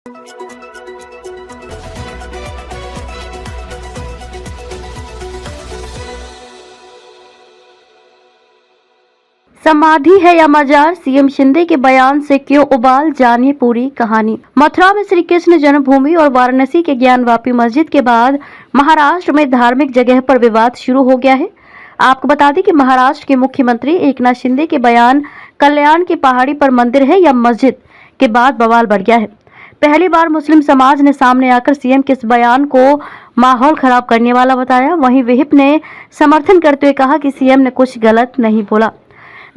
समाधि है या मजार, सीएम शिंदे के बयान से क्यों उबाल, जानिए पूरी कहानी। मथुरा में श्री कृष्ण जन्मभूमि और वाराणसी के ज्ञानवापी मस्जिद के बाद महाराष्ट्र में धार्मिक जगह पर विवाद शुरू हो गया है। आपको बता दें कि महाराष्ट्र के मुख्यमंत्री एकनाथ शिंदे के बयान कल्याण की पहाड़ी पर मंदिर है या मस्जिद के बाद बवाल बढ़ गया है। पहली बार मुस्लिम समाज ने सामने आकर सीएम के इस बयान को माहौल खराब करने वाला बताया। वहीं विहिप ने समर्थन करते हुए कहा कि सीएम ने कुछ गलत नहीं बोला।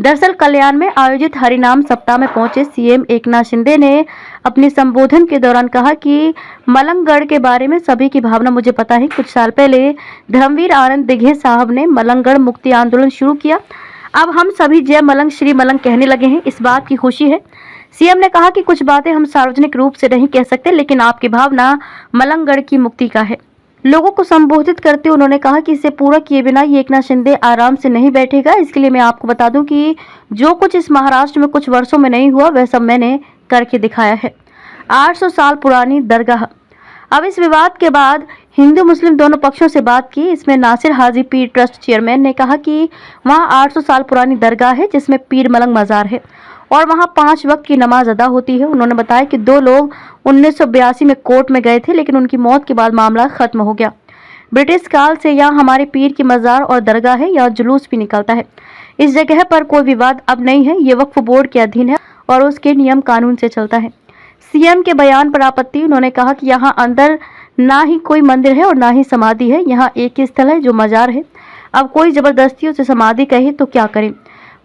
दरअसल कल्याण में आयोजित हरिनाम सप्ताह में पहुंचे सीएम एकनाथ शिंदे ने अपने संबोधन के दौरान कहा कि मलंगगढ़ के बारे में सभी की भावना मुझे पता है। कुछ साल पहले धर्मवीर आनंद दिघे साहब ने मलंगगढ़ मुक्ति आंदोलन शुरू किया। अब हम सभी जय मलंग श्री मलंग कहने लगे हैं, इस बात की खुशी है। सीएम ने कहा कि कुछ बातें हम सार्वजनिक रूप से नहीं कह सकते, लेकिन आपकी भावना मलंगगढ़ की मुक्ति का है। लोगों को संबोधित करते उन्होंने कहा कि इसे पूरा किए बिना ये एकनाथ शिंदे आराम से नहीं बैठेगा। इसके लिए मैं आपको बता दूं कि जो कुछ इस महाराष्ट्र में कुछ वर्षों में नहीं हुआ वह सब मैंने करके दिखाया है। 800 साल पुरानी दरगाह। अब इस विवाद के बाद हिंदू मुस्लिम दोनों पक्षों से बात की। इसमें नासिर हाजी पीर ट्रस्ट चेयरमैन ने कहा कि वहाँ 800 साल पुरानी दरगाह है जिसमें पीर मलंग मजार है और वहाँ 5 वक्त की नमाज अदा होती है। उन्होंने बताया कि 2 लोग 1982 में कोर्ट में गए थे, लेकिन उनकी मौत के बाद मामला खत्म हो गया। ब्रिटिश काल से यहाँ हमारे पीर की मजार और दरगाह है, यहाँ जुलूस भी निकलता है। इस जगह पर कोई विवाद अब नहीं है, ये वक्फ बोर्ड के अधीन है और उसके नियम कानून से चलता है। सीएम के बयान पर आपत्ति। उन्होंने कहा कि यहाँ अंदर ना ही कोई मंदिर है और ना ही समाधि है, यहाँ एक ही स्थल है जो मजार है। अब कोई जबरदस्ती उसे समाधि कहे तो क्या करें।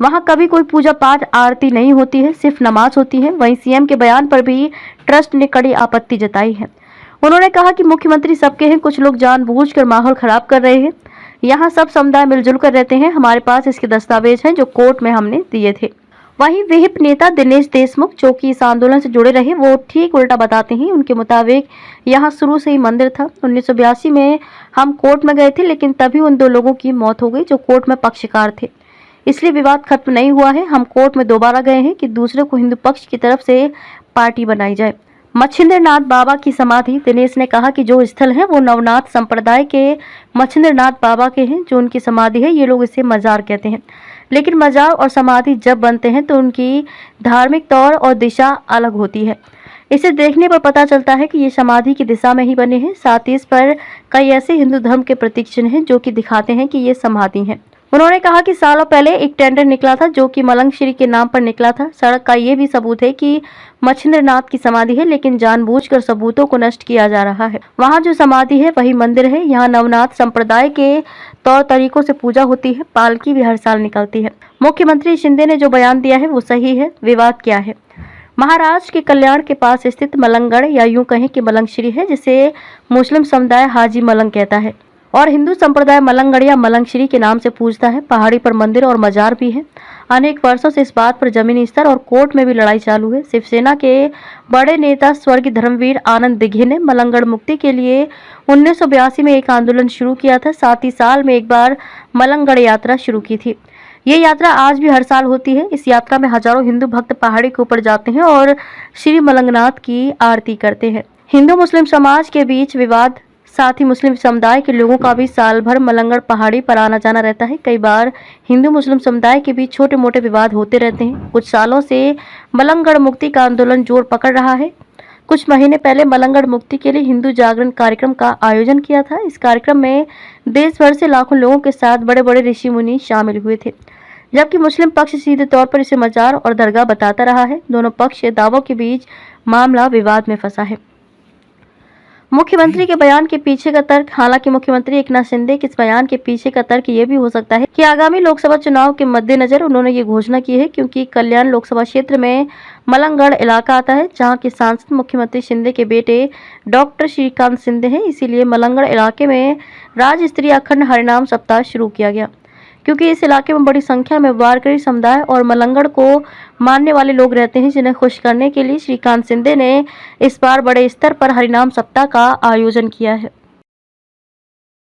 वहाँ कभी कोई पूजा पाठ आरती नहीं होती है, सिर्फ नमाज होती है। वहीं सीएम के बयान पर भी ट्रस्ट ने कड़ी आपत्ति जताई है। उन्होंने कहा कि मुख्यमंत्री सबके हैं, कुछ लोग जानबूझकर माहौल खराब कर रहे हैं। यहाँ सब समुदाय मिलजुल कर रहते हैं। हमारे पास इसके दस्तावेज हैं जो कोर्ट में हमने दिए थे। वहीं विहिप नेता दिनेश देशमुख जो कि इस आंदोलन से जुड़े रहे, वो ठीक उल्टा बताते हैं। उनके मुताबिक यहाँ शुरू से ही मंदिर था। 1982 में हम कोर्ट में गए थे, लेकिन तभी उन 2 लोगों की मौत हो गई जो कोर्ट में पक्षकार थे, इसलिए विवाद खत्म नहीं हुआ है। हम कोर्ट में दोबारा गए हैं कि दूसरे को हिंदू पक्ष की तरफ से पार्टी बनाई जाए। मच्छिंद्रनाथ बाबा की समाधि। दिनेश ने कहा कि जो स्थल है वो नवनाथ संप्रदाय के मच्छिंद्रनाथ बाबा के हैं, जो उनकी समाधि है। ये लोग इसे मजार कहते हैं, लेकिन मजार और समाधि जब बनते हैं तो उनकी धार्मिक तौर और दिशा अलग होती है। इसे देखने पर पता चलता है कि ये समाधि की दिशा में ही बने हैं। साथ ही इस पर कई ऐसे हिंदू धर्म के प्रतीक चिन्ह हैं जो कि दिखाते हैं कि ये समाधि है। उन्होंने कहा कि सालों पहले एक टेंडर निकला था जो कि मलंग श्री के नाम पर निकला था। सड़क का ये भी सबूत है कि मच्छिंद्रनाथ की समाधि है, लेकिन जानबूझकर सबूतों को नष्ट किया जा रहा है। वहाँ जो समाधि है वही मंदिर है। यहाँ नवनाथ संप्रदाय के तौर तरीकों से पूजा होती है। पालकी भी हर साल निकलती है। मुख्यमंत्री शिंदे ने जो बयान दिया है वो सही है। विवाद क्या है? महाराष्ट्र के कल्याण के पास स्थित मलंगगढ़ या यूं कहें कि मलंगश्री है, जिसे मुस्लिम समुदाय हाजी मलंग कहता है और हिंदू संप्रदाय मलंगगढ़ या मलंगश्री के नाम से पूजता है। पहाड़ी पर मंदिर और मजार भी है। अनेक वर्षों से इस बात पर जमीनी स्तर और कोर्ट में भी लड़ाई चालू है। शिवसेना के बड़े नेता स्वर्गीय धर्मवीर आनंद दिघे ने मलंगगढ़ मुक्ति के लिए 1982 में एक आंदोलन शुरू किया था। साथ ही साल में एक बार मलंगगढ़ यात्रा शुरू की थी। ये यात्रा आज भी हर साल होती है। इस यात्रा में हजारों हिंदू भक्त पहाड़ी के ऊपर जाते हैं और श्री मलंगनाथ की आरती करते हैं। हिंदू मुस्लिम समाज के बीच विवाद, साथ ही मुस्लिम समुदाय के लोगों का भी साल भर मलंगगढ़ पहाड़ी पर आना जाना रहता है। कई बार हिंदू मुस्लिम समुदाय के बीच छोटे मोटे विवाद होते रहते हैं। कुछ सालों से मलंगगढ़ मुक्ति का आंदोलन जोर पकड़ रहा है। कुछ महीने पहले मलंगगढ़ मुक्ति के लिए हिंदू जागरण कार्यक्रम का आयोजन किया था। इस कार्यक्रम में देश भर से लाखों लोगों के साथ बड़े बड़े ऋषि मुनि शामिल हुए थे, जबकि मुस्लिम पक्ष सीधे तौर पर इसे मजार और दरगाह बताता रहा है। दोनों पक्ष के दावों के बीच मामला विवाद में फंसा है। मुख्यमंत्री के बयान के पीछे का तर्क। हालांकि मुख्यमंत्री एकनाथ शिंदे के इस बयान के पीछे का तर्क ये भी हो सकता है कि आगामी लोकसभा चुनाव के मद्देनजर उन्होंने ये घोषणा की है, क्योंकि कल्याण लोकसभा क्षेत्र में मलंगगढ़ इलाका आता है, जहां के सांसद मुख्यमंत्री शिंदे के बेटे डॉक्टर श्रीकांत शिंदे हैं। इसीलिए मलंगगढ़ इलाके में राज्य स्तरीय अखंड हरिनाम सप्ताह शुरू किया गया, क्योंकि इस इलाके में बड़ी संख्या में वारकरी समुदाय और मलंगगढ़ को मानने वाले लोग रहते हैं, जिन्हें खुश करने के लिए श्रीकांत शिंदे ने इस बार बड़े स्तर पर हरिनाम सप्ताह का आयोजन किया है।